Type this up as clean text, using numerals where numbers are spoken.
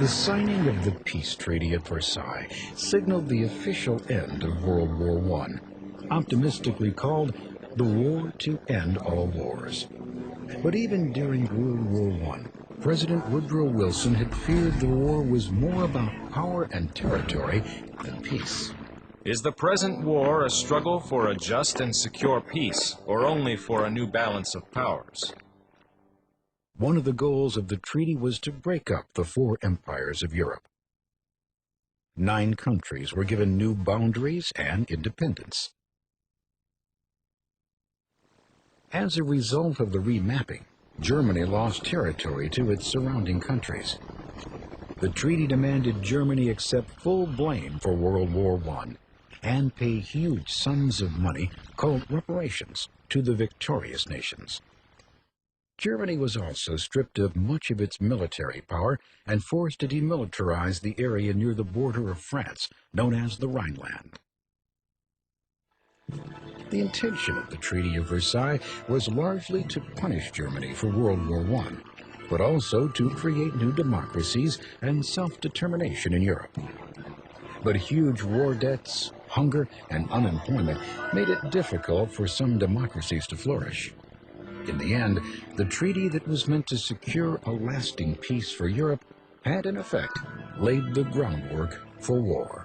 The signing of the peace treaty at Versailles signaled the official end of World War I, optimistically called the war to end all wars. But even during World War I, President Woodrow Wilson had feared the war was more about power and territory than peace. Is the present war a struggle for a just and secure peace, or only for a new balance of powers? One of the goals of the treaty was to break up the four empires of Europe. 9 countries were given new boundaries and independence. As a result of the remapping, Germany lost territory to its surrounding countries. The treaty demanded Germany accept full blame for World War I and pay huge sums of money called reparations to the victorious nations. Germany was also stripped of much of its military power and forced to demilitarize the area near the border of France, known as the Rhineland. The intention of the Treaty of Versailles was largely to punish Germany for World War I, but also to create new democracies and self-determination in Europe. But huge war debts, hunger, and unemployment made it difficult for some democracies to flourish. In the end, the treaty that was meant to secure a lasting peace for Europe had, in effect, laid the groundwork for war.